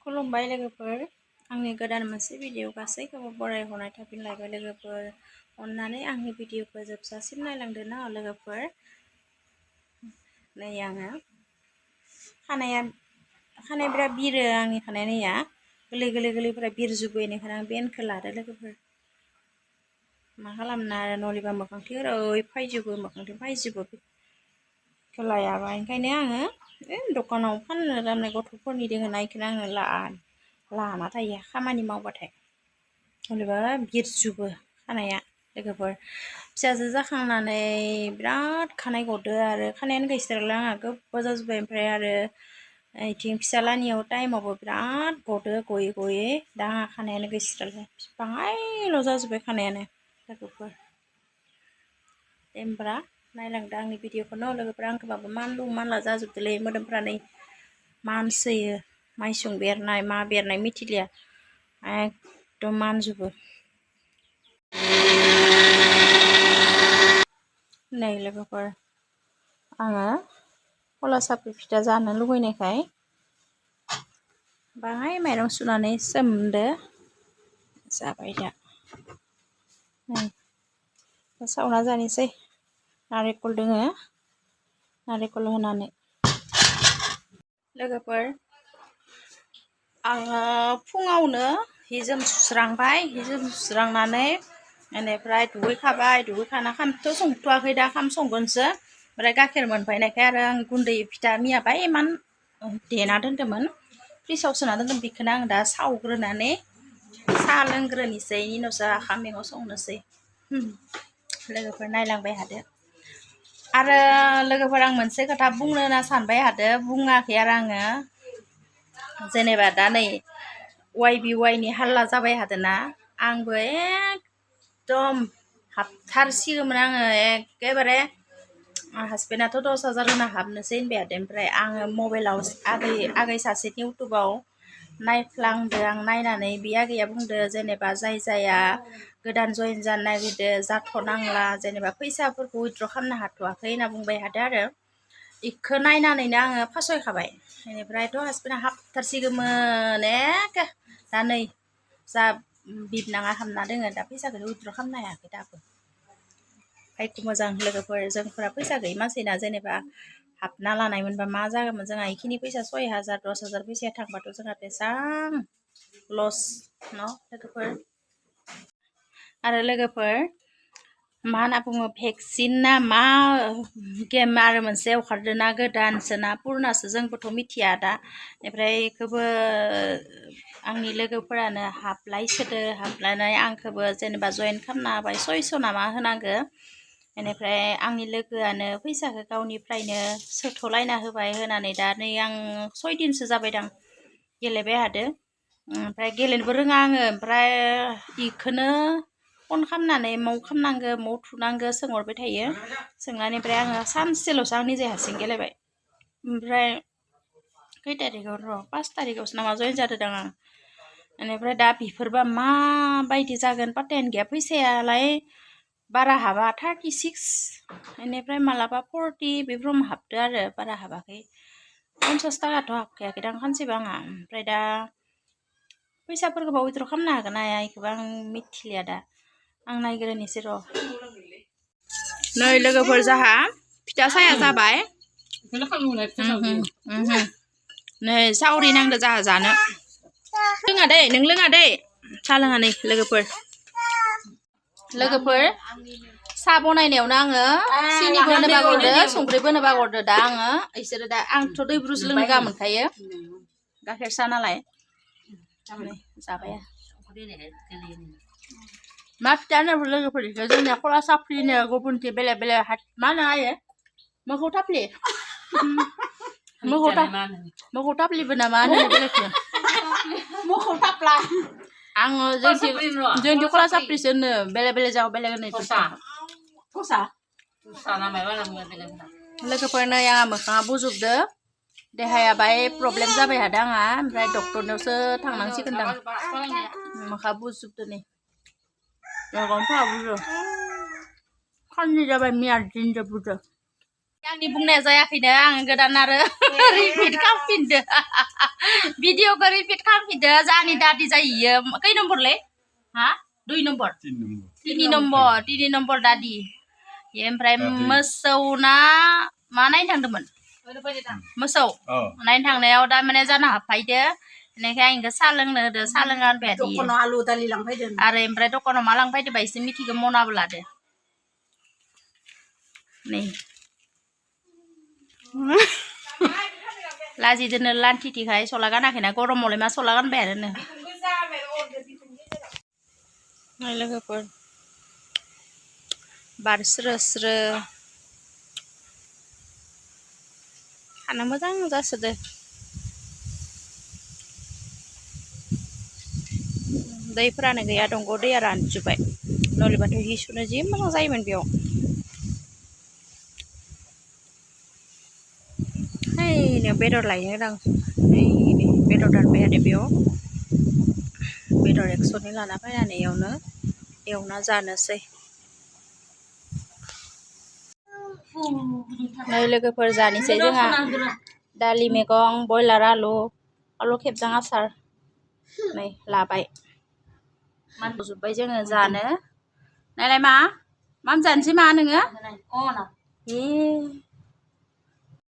खुलुमबाय लोगोफोर आंनि गोदान मोनसे भिडिअ गासैखौबो बरायहरनाय थाफिनलायबाय लोगोफोर अन्नानै आंनि भिडिअखौ जोबजासिम नायलांदो ना लोगोफोर नै आङो खानाया बिराद बिरो आंनि खानाया नैया गोरलै बिरजोबो बेनिखायनो आं बेनखौ लादो लोगोफोर मा खालामनो आरो नलिबा मोखांथिं ओरै फायजोबो बेखौ लायाबा ओंखायनो आङो दखानाव फाननो राननाय गथ'फोरनि दोङो ना बेखौनो आङो लाना थायो खामानि मावबाथाय हलेबा बिरजोबो खानाया लोगोफोर फिसाजो जाखांनानै बिराद खानाय गदो आरो खानायानो गैस्राला आंहा गोब्बा जाजोब्बाय ओमफ्राय आरो इथिं फिसालानियाव टाइमावबो बिराद गदो गयै दा आंहा खानायानो गैस्राला बाङायल' जाजोब्बाय खानायानो लोगोफोर दे होमब्ला नायलांदो आंनि भिडिअखौ न' लोगोफोर आंखौबाबो मानलु मानला जाजोबदोलै मोदोमफ्रा नै मानसोयो माइसुं बेरनाय मा बेरनाय मिथिलिया एकदम मानजोबो नै लोगोफोर आङो खला साफ्रि फिथा जानो लुबैनायखाय बाहाय माइरं सुनानै सोमदो जाबाय दा सावना जानोसै नारेंखल दोङो नारेंखल होनानै लोगोफोर आङो फुङावनो हि जोम सुस्रांनानै बेनिफ्राय दुगैखाना ओंखामथ' संथ'वाखै दा ओंखाम संगोनसो ओमफ्राय गाइखेर मोनफैनायखाय आरो आं गुन्दै फिथा मैयाबा इमान देना दोन्दोंमोन फ्रिजआव सोना दोन्दों बेखौनो आं दा सावग्रोनानै साहा लोंग्रोनोसै बेनि उनावसो ओंखाम मैगं संनोसै लोगोफोर नायलांबाय थादो आरो लोगोफोर आं मोनसे खोथा बुंनो होनना सानबाय थादो बुङाखै आरो आङो जेनेबा दा नै YBY हाल्ला जाबाय थादोंना आंबो एकदम हाबथारसिगौमोन आङो एखेबारे हासबेन्डआथ' 10,000 होना हाबनोसै होनबाय थादों ओमफ्राय आङो मबाइलाव आगै सासेनि इउटुबाव नायफ्लांदो आं नायनानै बे आगैया बुंदो जेनेबा जाया गोदान जइन जानो नागिरदो जाथ'नांला जेनेबा फैसाफोरखौ उइथ्र' खालामनो हाथ'वाखै होनना बुंबाय थादों आरो इखौ नायनानैनो आङो फासयखाबाय बेनिफ्रायथ' हासबेन्डआ हाबथारसिगौमोन एखे दा नै जा बिबनाङा हाबना दोङो दा फैसाखौनो उइथ्र' खालामनो हायाखै दाबो फायख' मोजां लोगोफोर जोंफोरा फैसा गैयि मानसिना जेनेबा हाबना लानायमोनबा मा जागौमोन जोंहा इखिनि फैसा 6,000 10,000 फैसाया थांबाथ' जोंहा बेसां लस न' लोगोफोर आरो लोगोफोर मा होनना बुङो भेक्सिन ना मा गेम आरो मोनसे ओंखारदोंना गोदानसोना पुरनासो जोंबोथ' मिथिया दा ओमफ्राय बेखौबो आंनि लोगोफोरानो हाबलायनानै आंखौबो जेनेबा जइन खालामना होबाय 600 नामा होनांगौ बेनिफ्राय आंनि लोगोआनो फैसाखौ गावनिफ्रायनो सोथ'लायना होबाय होनानै दा नै आं 6 दिनसो जाबायदां गेलेबाय थादो ओमफ्राय गेलेनोबो रोङा आङो ओमफ्राय इखौनो फन खालामनानै माव खालामनांगौ माव थुनांगौ सोंहरबाय थायो सोंनानै ओमफ्राय आङो सानसेल'सो आं निजे हारसिं गेलेबाय ओमफ्राय खै थारिखआव र' 5 थारिखआवसो नामा जइन जादों आं बेनिफ्राय दा बेफोरबा माबायदि जागोन पात्तायानो गैया फैसायालाय बारा हाबा 36 बेनिफ्राय मालाबा 40 बेफोराव हाबदो आरो बारा हाबाखै 50 थाखाथ' हाबखायाखैदां खानसेबो आंहा ओमफ्राय दा फैसाफोरखौबा उइथ्र' खालामनो हागोन ना हाया बेखौबो आं मिथिलिया दा आं नायग्रोनोसै र' नै लोगोफोर जाहा फिथा साया जाबाय नै सावरि नांदो जाहा जानो लोङा दै नों लोङा दै साहा लोङा नै लोगोफोर साहा बनायनायावनो आङो सिनिबो होनो बावगारदो संख्रिबो होनो बावगारदो दा आङो इसोरो दा आंथ' दै ब्रुस लोंनो गाहाम मोनखायो गाइखेर साहा नालाय जाबाय मा फिथा होनो लोगोफोर बेखौ जोंनिया खला साफ्रिनो गुबुनथि बेलेग मा होनो आयो मोखौ थाफ्लि मोखौ थाफ्लिबो नामा होनो बेलेगखौ मोखौ थाफ्ला आङो जोंथि खला साफ्रिसो होनो बेलेग जाव बेलेग होनो लोगोफोर नै आंहा मोखाङा बुजोबदो देहाया बाय प्रब्लेम जाबाय थादों आंहा ओमफ्राय डक्टरनावसो थांनांसिगोनदां मोखाङा बुजोबदो नै मेगनफोरा बुजो खाननै जाबाय मैया दिनजों बुजो आंनि बुंनाया जायाखैनो आं गोदान आरो रिपिट खालामफिनदो भिडिअखौ रिपिट खालामफिनदो जानि दादि जायो खै नम्बरलै हा 2 नम्बर 3 नम्बर दादि ओमफ्राय मोसौ ना मा नायनो थांदोंमोन मोसौ नायनो थांनायाव दा माने जानो हाबफायदो बेनिखाय आं इखौ साहा लोंनो होदो साहा लोङा होनबाय दखानाव आलु दालि लांफैदों आरो ओमफ्राय दखानाव मा लांफैदो बायसो मिथिगौ मनाबो लादो नै लाजिदोनो लान्थिथिखाय सला गानाखैना गरमावलाय मा सला गानबाय आरोनो लोगोफोर बार स्रो स्रो थानो मोजां जासोदो दैफोरानो गैया दंग' दैया रानजोब्बाय नलिबाथ' हि सुनो जि मोजां जायोमोन बेयाव हैनो बेदर लायनो दां बेदर दानबाय आरो बेयाव बेदर 100नि लाना फैनानै इयावनो एवना जानोसै नै लोगोफोर जानोसै जोंहा दालि मैगं बयलार आलु खेबजां आसार नै लाबाय मानबोजोब्बाय जोङो जानो नायलाय मा जानोसै मा नोङो